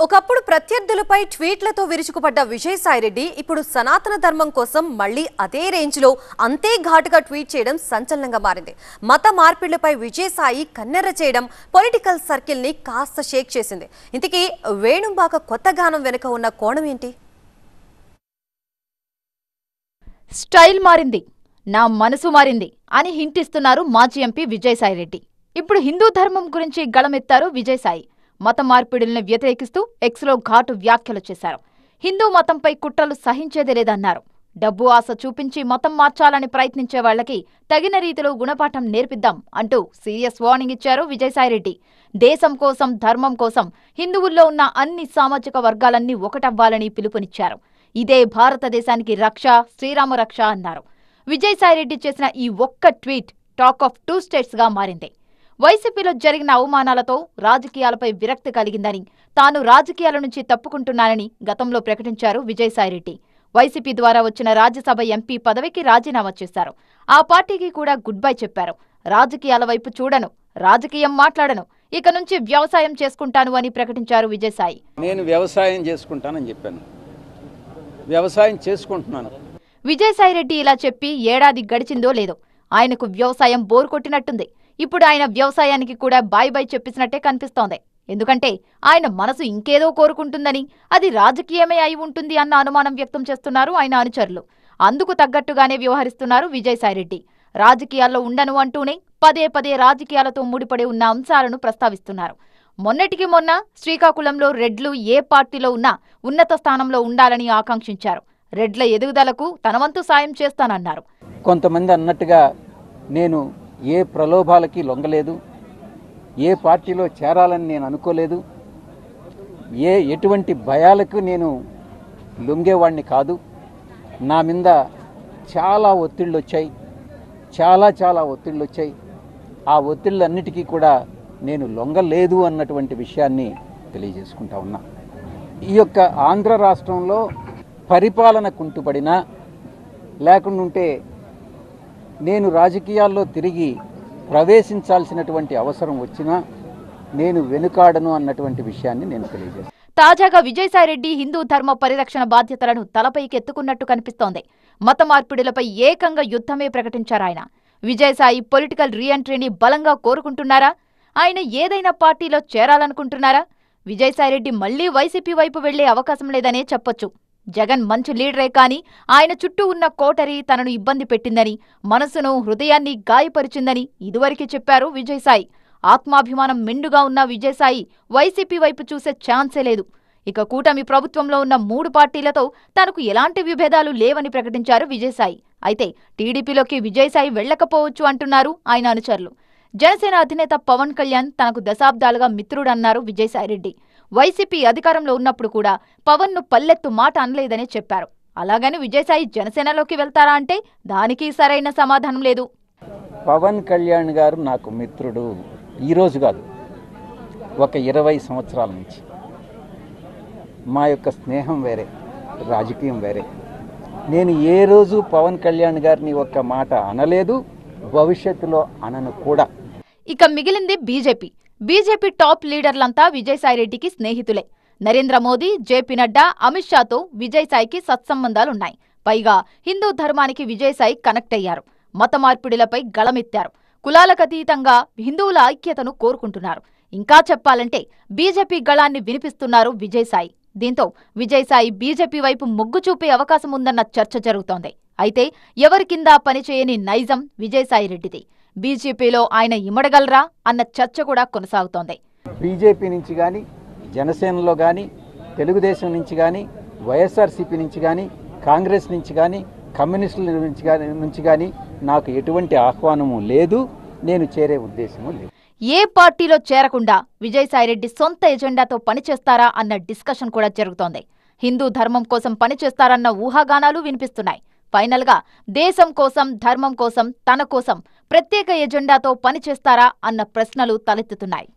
ఒకప్పుడు ప్రత్యర్థులపై ట్వీట్లతో విరుచుకుపడ్డ విజయసాయిరెడ్డి ఇప్పుడు సనాతన ధర్మం కోసం మళ్లీ అదే రేంజ్లో అంతే ఘాటుగా ట్వీట్ చేయడం సంచలనంగా మారింది. మత మార్పిళ్లపై విజయసాయి కన్నెర్ర చేయడం పొలిటికల్ సర్కిల్ ని కాస్త షేక్ చేసింది. ఇంతకీ వేణుంబాక కొత్త గానం వెనుక ఉన్న కోణం ఏంటి? స్టైల్ మారింది, నా మనసు మారింది అని హింటిస్తున్నారు మాజీ ఎంపీ విజయసాయిరెడ్డి. ఇప్పుడు హిందూ ధర్మం గురించి గళమెత్తారు విజయసాయి. మత మార్పిడుల్ని వ్యతిరేకిస్తూ ఎక్స్లో ఘాటు వ్యాఖ్యలు చేశారు. హిందూ మతంపై కుట్రలు సహించేదే లేదన్నారు. డబ్బు ఆశ చూపించి మతం మార్చాలని ప్రయత్నించే వాళ్లకి తగిన రీతిలో గుణపాఠం నేర్పిద్దాం అంటూ సీరియస్ వార్నింగ్ ఇచ్చారు విజయసాయిరెడ్డి. దేశం కోసం, ధర్మం కోసం హిందువుల్లో ఉన్న అన్ని సామాజిక వర్గాలన్నీ ఒకటవ్వాలని పిలుపునిచ్చారు. ఇదే భారతదేశానికి రక్ష, శ్రీరామ రక్ష అన్నారు. విజయసాయిరెడ్డి చేసిన ఈ ఒక్క ట్వీట్ టాక్ ఆఫ్ 2 స్టేట్స్ గా మారింది. వైసీపీలో జరిగిన అవమానాలతో రాజకీయాలపై విరక్తి కలిగిందని, తాను రాజకీయాల నుంచి తప్పుకుంటున్నానని గతంలో ప్రకటించారు విజయసాయిరెడ్డి. వైసీపీ ద్వారా వచ్చిన రాజ్యసభ ఎంపీ పదవికి రాజీనామా చేశారు. ఆ పార్టీకి కూడా గుడ్ బై చెప్పారు. రాజకీయాల వైపు చూడను, రాజకీయం మాట్లాడను, ఇక నుంచి వ్యవసాయం చేసుకుంటాను అని ప్రకటించారు విజయసాయి. నేను వ్యవసాయం చేసుకుంటానని చెప్పాను, వ్యవసాయం చేసుకుంటున్నాను. విజయసాయిరెడ్డి ఇలా చెప్పి ఏడాది గడిచిందో లేదో ఆయనకు వ్యవసాయం బోరు కొట్టినట్టుంది. ఇప్పుడు ఆయన వ్యవసాయానికి కూడా బాయ్ బాయ్ చెప్పిసినట్టే కనిపిస్తోంది. ఎందుకంటే ఆయన మనసు ఇంకేదో కోరుకుంటుందని, అది రాజకీయమే అయి ఉంటుంది అన్న అనుమానం వ్యక్తం చేస్తున్నారు ఆయన అనుచరులు. అందుకు తగ్గట్టుగానే వ్యవహరిస్తున్నారు విజయసాయిరెడ్డి. రాజకీయాల్లో ఉండను అంటూనే పదే పదే రాజకీయాలతో ముడిపడి ఉన్న అంశాలను ప్రస్తావిస్తున్నారు. మొన్నటికి మొన్న శ్రీకాకుళంలో రెడ్లు ఏ పార్టీలో ఉన్నా ఉన్నత స్థానంలో ఉండాలని ఆకాంక్షించారు. రెడ్ల ఎదుగుదలకు తన వంతు సాయం చేస్తానన్నారు. కొంతమంది అన్నట్టుగా నేను ఏ ప్రలోభాలకి లొంగలేదు, ఏ పార్టీలో చేరాలని నేను అనుకోలేదు, ఎటువంటి భయాలకు నేను లొంగేవాడిని కాదు. నా మీద చాలా ఒత్తిళ్ళు వచ్చాయి, చాలా ఒత్తిళ్ళు వచ్చాయి. ఆ ఒత్తిళ్ళన్నిటికీ కూడా నేను లొంగలేదు అన్నటువంటి విషయాన్ని తెలియజేసుకుంటా ఉన్నా. ఈ యొక్క ఆంధ్ర రాష్ట్రంలో పరిపాలన కుంటుపడినా, లేకుంటే నేను రాజకీయాల్లో తిరిగి ప్రవేశించాల్సినటువంటి అవసరం వచ్చినా నేను వెనుకాడను అన్నటువంటి విషయాన్ని నేను తెలియజేస్తాను. తాజాగా విజయసాయిరెడ్డి హిందూ ధర్మ పరిరక్షణ బాధ్యతలను తలపైకి ఎత్తుకున్నట్టు కనిపిస్తోంది. మత మార్పిడులపై ఏకంగా యుద్ధమే ప్రకటించారాయన. విజయసాయి పొలిటికల్ రీఎంట్రీని బలంగా కోరుకుంటున్నారా? ఆయన ఏదైనా పార్టీలో చేరాలనుకుంటున్నారా? విజయసాయిరెడ్డి మళ్లీ వైసీపీ వైపు వెళ్లే అవకాశం లేదనే చెప్పొచ్చు. జగన్ మంచి లీడరే కానీ ఆయన చుట్టూ ఉన్న కోటరీ తనను ఇబ్బంది పెట్టిందని, మనసును, హృదయాన్ని గాయపరిచిందని ఇదివరకే చెప్పారు విజయసాయి. ఆత్మాభిమానం మెండుగా ఉన్న విజయసాయి వైసీపీ వైపు చూసే ఛాన్సే లేదు. ఇక కూటమి ప్రభుత్వంలో ఉన్న 3 పార్టీలతో తనకు ఎలాంటి విభేదాలు లేవని ప్రకటించారు విజయసాయి. అయితే టీడీపీలోకి విజయసాయి వెళ్లకపోవచ్చు అంటున్నారు ఆయన అనుచరులు. జనసేన అధినేత పవన్ కళ్యాణ్ తనకు దశాబ్దాలుగా మిత్రుడన్నారు విజయసాయిరెడ్డి. వైసీపీ అధికారంలో ఉన్నప్పుడు కూడా పవన్ ను పల్లెత్తు మాట అనలేదని చెప్పారు. అలాగని విజయసాయి జనసేనలోకి వెళ్తారా అంటే దానికి సరైన సమాధానం లేదు. పవన్ కళ్యాణ్ గారు నాకు మిత్రుడు ఈరోజు కాదు, ఒక 20 సంవత్సరాల నుంచి. మా యొక్క స్నేహం వేరే, రాజకీయం వేరే. నేను ఏ రోజు పవన్ కళ్యాణ్ గారిని ఒక్క మాట అనలేదు, భవిష్యత్తులో అనను కూడా. ఇక మిగిలింది బీజేపీ. బీజేపీ టాప్ లీడర్లంతా విజయసాయిరెడ్డికి స్నేహితులే. నరేంద్ర మోదీ, జేపీ నడ్డా, అమిత్ షాతో విజయసాయికి సత్సంబంధాలున్నాయి. పైగా హిందూ ధర్మానికి విజయసాయి కనెక్ట్ అయ్యారు. మత మార్పిడులపై గళమెత్తారు. కులాలకతీతంగా హిందువుల ఐక్యతను కోరుకుంటున్నారు. ఇంకా చెప్పాలంటే బీజేపీ గళాన్ని వినిపిస్తున్నారు విజయసాయి. దీంతో విజయసాయి బీజేపీ వైపు మొగ్గు చూపే అవకాశం ఉందన్న చర్చ జరుగుతోంది. అయితే ఎవరి కింద పనిచేయని నైజం విజయసాయిరెడ్డిది. బీజేపీలో ఆయన ఇమడగలరా అన్న చర్చ కూడా కొనసాగుతోంది. బీజేపీ నుంచి కానీ, జనసేనలో కానీ, తెలుగుదేశం నుంచి కానీ, వైఎస్ఆర్సీపీ నుంచి కానీ, కాంగ్రెస్ నుంచి కానీ, కమ్యూనిస్టుల నుంచి కానీ నాకు ఎటువంటి ఆహ్వానము లేదు. నేను చేరే ఉద్దేశము లేదు. ఏ పార్టీలో చేరకుండా విజయసాయిరెడ్డి సొంత ఎజెండాతో పనిచేస్తారా అన్న డిస్కషన్ కూడా జరుగుతోంది. హిందూ ధర్మం కోసం పనిచేస్తారన్న ఊహాగానాలు వినిపిస్తున్నాయి. ఫైనల్ గా దేశం కోసం, ధర్మం కోసం, తన కోసం ప్రత్యేక ఎజెండాతో పనిచేస్తారా అన్న ప్రశ్నలు తలెత్తుతున్నాయి.